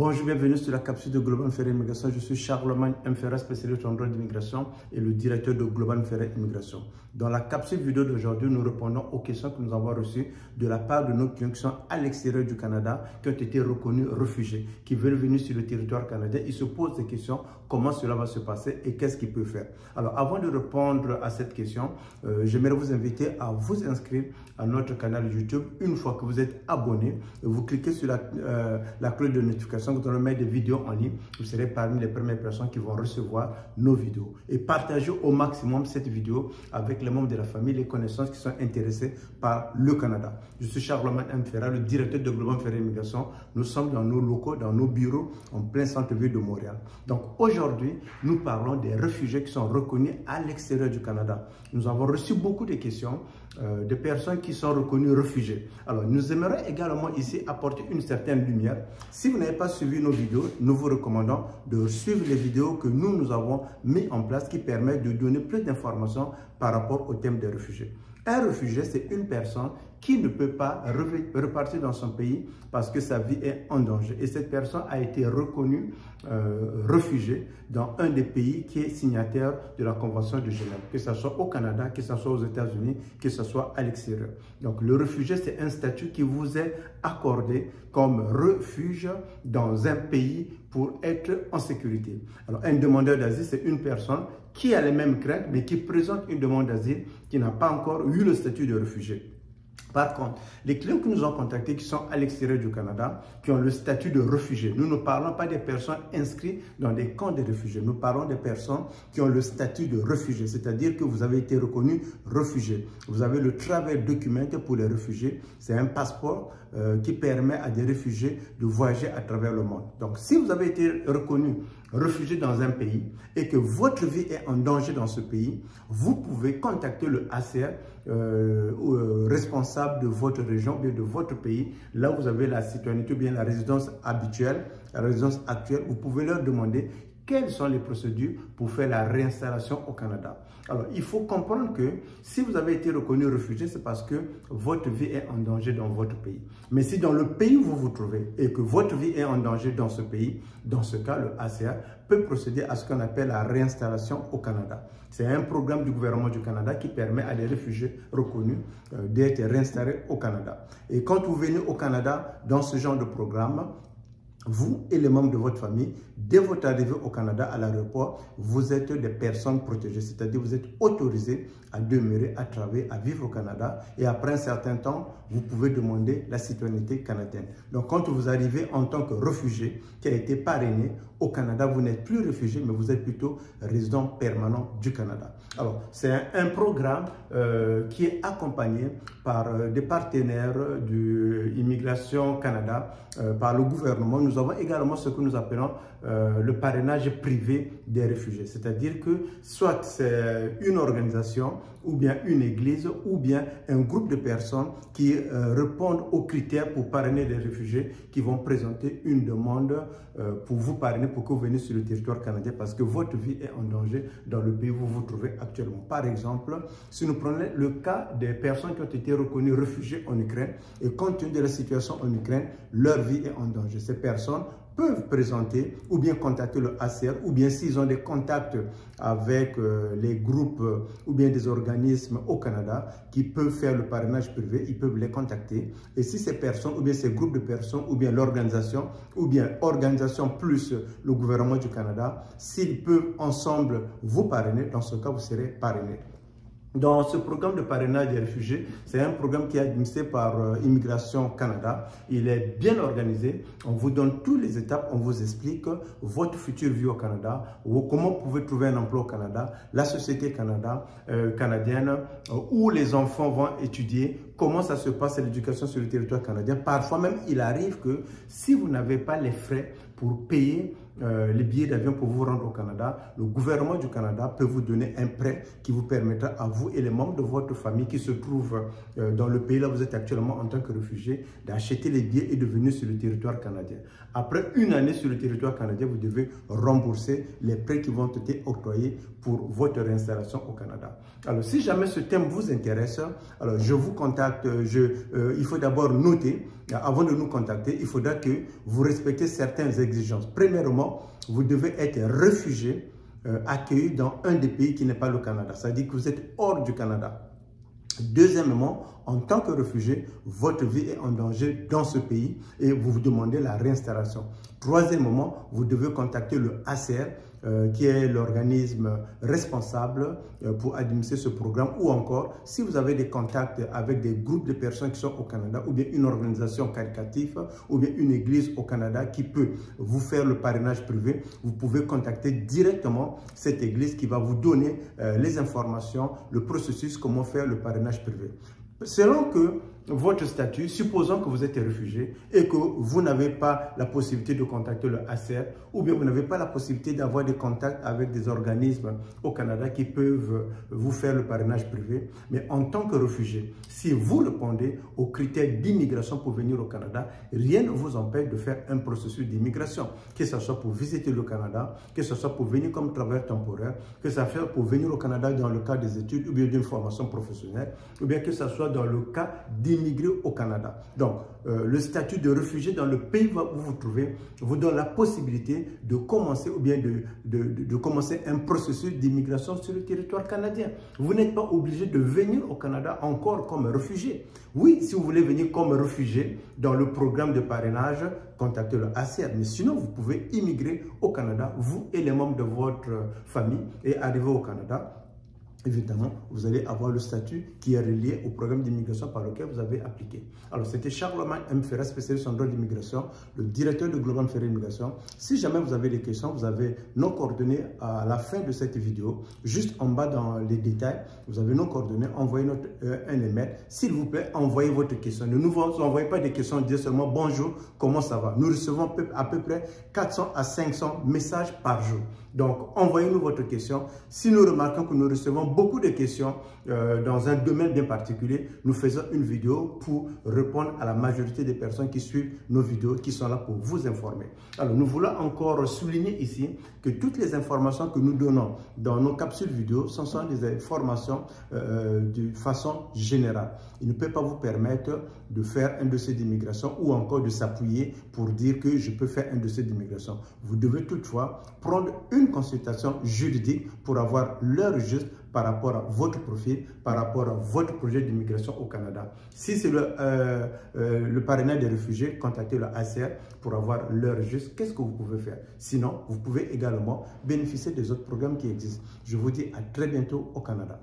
Bonjour, bienvenue sur la capsule de Global Ferret Immigration. Je suis Charlemagne M. Ferret, spécialiste en droit d'immigration et le directeur de Global Ferret Immigration. Dans la capsule vidéo d'aujourd'hui, nous répondons aux questions que nous avons reçues de la part de nos clients qui sont à l'extérieur du Canada, qui ont été reconnus réfugiés, qui veulent venir sur le territoire canadien. Ils se posent des questions, comment cela va se passer et qu'est-ce qu'ils peuvent faire. Alors, avant de répondre à cette question, j'aimerais vous inviter à vous inscrire à notre canal YouTube. Une fois que vous êtes abonné, vous cliquez sur la cloche de notification. Quand on met des vidéos en ligne, vous serez parmi les premières personnes qui vont recevoir nos vidéos. Et partagez au maximum cette vidéo avec les membres de la famille, les connaissances qui sont intéressés par le Canada. Je suis Charlemagne M. Ferret, le directeur de Global Ferret Immigration. Nous sommes dans nos locaux, dans nos bureaux, en plein centre-ville de Montréal. Donc aujourd'hui, nous parlons des réfugiés qui sont reconnus à l'extérieur du Canada. Nous avons reçu beaucoup de questions de personnes qui sont reconnues réfugiés. Alors, nous aimerions également ici apporter une certaine lumière. Si vous n'avez pas suivi nos vidéos, nous vous recommandons de suivre les vidéos que nous avons mis en place qui permettent de donner plus d'informations par rapport au thème des réfugiés. Un réfugié, c'est une personne qui ne peut pas repartir dans son pays parce que sa vie est en danger. Et cette personne a été reconnue réfugiée dans un des pays qui est signataire de la Convention de Genève, que ce soit au Canada, que ce soit aux États-Unis, que ce soit à l'extérieur. Donc le réfugié, c'est un statut qui vous est accordé comme refuge dans un pays pour être en sécurité. Alors un demandeur d'asile, c'est une personne qui a les mêmes craintes, mais qui présente une demande d'asile qui n'a pas encore eu le statut de réfugié. Par contre, les clients que nous avons contactés qui sont à l'extérieur du Canada, qui ont le statut de réfugié, nous ne parlons pas des personnes inscrites dans des camps de réfugiés, nous parlons des personnes qui ont le statut de réfugié, c'est-à-dire que vous avez été reconnu réfugié. Vous avez le Travel Document pour les réfugiés, c'est un passeport qui permet à des réfugiés de voyager à travers le monde. Donc, si vous avez été reconnu réfugié dans un pays et que votre vie est en danger dans ce pays, vous pouvez contacter le ACR responsable de votre région ou de votre pays, là où vous avez la citoyenneté ou bien la résidence habituelle, la résidence actuelle. Vous pouvez leur demander quelles sont les procédures pour faire la réinstallation au Canada. Alors, il faut comprendre que si vous avez été reconnu réfugié, c'est parce que votre vie est en danger dans votre pays. Mais si dans le pays où vous vous trouvez et que votre vie est en danger dans ce pays, dans ce cas, le ACR peut procéder à ce qu'on appelle la réinstallation au Canada. C'est un programme du gouvernement du Canada qui permet à des réfugiés reconnus d'être réinstallés au Canada. Et quand vous venez au Canada dans ce genre de programme, vous et les membres de votre famille, dès votre arrivée au Canada à l'aéroport, vous êtes des personnes protégées, c'est-à-dire vous êtes autorisés à demeurer, à travailler, à vivre au Canada et après un certain temps, vous pouvez demander la citoyenneté canadienne. Donc quand vous arrivez en tant que réfugié qui a été parrainé au Canada, vous n'êtes plus réfugié, mais vous êtes plutôt résident permanent du Canada. Alors c'est un programme qui est accompagné par des partenaires de Immigration Canada, par le gouvernement. Nous avons également ce que nous appelons le parrainage privé des réfugiés. C'est-à-dire que soit c'est une organisation ou bien une église ou bien un groupe de personnes qui répondent aux critères pour parrainer des réfugiés qui vont présenter une demande pour vous parrainer pour que vous veniez sur le territoire canadien parce que votre vie est en danger dans le pays où vous vous trouvez actuellement. Par exemple, si nous prenons le cas des personnes qui ont été reconnues réfugiés en Ukraine et compte tenu de la situation en Ukraine, leur vie est en danger. Ces personnes peuvent présenter ou bien contacter le ACR ou bien s'ils ont des contacts avec les groupes ou bien des organismes au Canada qui peuvent faire le parrainage privé, ils peuvent les contacter. Et si ces personnes ou bien ces groupes de personnes ou bien l'organisation ou bien organisation plus le gouvernement du Canada, s'ils peuvent ensemble vous parrainer, dans ce cas vous serez parrainé. Dans ce programme de parrainage des réfugiés, c'est un programme qui est administré par Immigration Canada. Il est bien organisé. On vous donne toutes les étapes. On vous explique votre future vie au Canada, comment vous pouvez trouver un emploi au Canada, la société canadienne, où les enfants vont étudier, comment ça se passe l'éducation sur le territoire canadien. Parfois même, il arrive que si vous n'avez pas les frais pour payer les billets d'avion pour vous rendre au Canada, le gouvernement du Canada peut vous donner un prêt qui vous permettra à vous et les membres de votre famille qui se trouvent dans le pays là où vous êtes actuellement en tant que réfugié, d'acheter les billets et de venir sur le territoire canadien. Après une année sur le territoire canadien, vous devez rembourser les prêts qui vont être octroyés pour votre réinstallation au Canada. Alors, si jamais ce thème vous intéresse, alors je vous contacte contacte, il faut d'abord noter, avant de nous contacter, il faudra que vous respectez certaines exigences. Premièrement, vous devez être réfugié, accueilli dans un des pays qui n'est pas le Canada. C'est-à-dire que vous êtes hors du Canada. Deuxièmement, en tant que réfugié, votre vie est en danger dans ce pays et vous vous demandez la réinstallation. Troisièmement, vous devez contacter le HCR, qui est l'organisme responsable pour administrer ce programme, ou encore, si vous avez des contacts avec des groupes de personnes qui sont au Canada, ou bien une organisation caritative, ou bien une église au Canada qui peut vous faire le parrainage privé, vous pouvez contacter directement cette église qui va vous donner les informations, le processus, comment faire le parrainage privé. Selon que votre statut, supposons que vous êtes réfugié et que vous n'avez pas la possibilité de contacter le HCR, ou bien vous n'avez pas la possibilité d'avoir des contacts avec des organismes au Canada qui peuvent vous faire le parrainage privé, mais en tant que réfugié, si vous répondez aux critères d'immigration pour venir au Canada, rien ne vous empêche de faire un processus d'immigration, que ce soit pour visiter le Canada, que ce soit pour venir comme travailleur temporaire, que ce soit pour venir au Canada dans le cadre des études ou bien d'une formation professionnelle, ou bien que ce soit dans le cas d'immigrer au Canada. Donc, le statut de réfugié dans le pays où vous vous trouvez vous donne la possibilité de commencer ou bien de commencer un processus d'immigration sur le territoire canadien. Vous n'êtes pas obligé de venir au Canada encore comme réfugié. Oui, si vous voulez venir comme réfugié dans le programme de parrainage, contactez le HCR. Mais sinon, vous pouvez immigrer au Canada, vous et les membres de votre famille, et arriver au Canada. Évidemment, vous allez avoir le statut qui est relié au programme d'immigration par lequel vous avez appliqué. Alors, c'était Charlemagne M. Ferret, spécialiste en droit d'immigration, le directeur de Global Ferret Immigration. Si jamais vous avez des questions, vous avez nos coordonnées à la fin de cette vidéo. Juste en bas dans les détails, vous avez nos coordonnées. Envoyez-nous un email. S'il vous plaît, envoyez votre question. Ne nous envoyez pas des questions, dites seulement bonjour, comment ça va. Nous recevons à peu près 400 à 500 messages par jour. Donc, envoyez-nous votre question. Si nous remarquons que nous recevons beaucoup de questions dans un domaine bien particulier, nous faisons une vidéo pour répondre à la majorité des personnes qui suivent nos vidéos, qui sont là pour vous informer. Alors, nous voulons encore souligner ici que toutes les informations que nous donnons dans nos capsules vidéo, ce sont des informations de façon générale. Il ne peut pas vous permettre de faire un dossier d'immigration ou encore de s'appuyer pour dire que je peux faire un dossier d'immigration. Vous devez toutefois prendre une consultation juridique pour avoir l'heure juste par rapport à votre profil, par rapport à votre projet d'immigration au Canada. Si c'est le parrainage des réfugiés, contactez le HCR pour avoir l'heure juste. Qu'est-ce que vous pouvez faire? Sinon, vous pouvez également bénéficier des autres programmes qui existent. Je vous dis à très bientôt au Canada.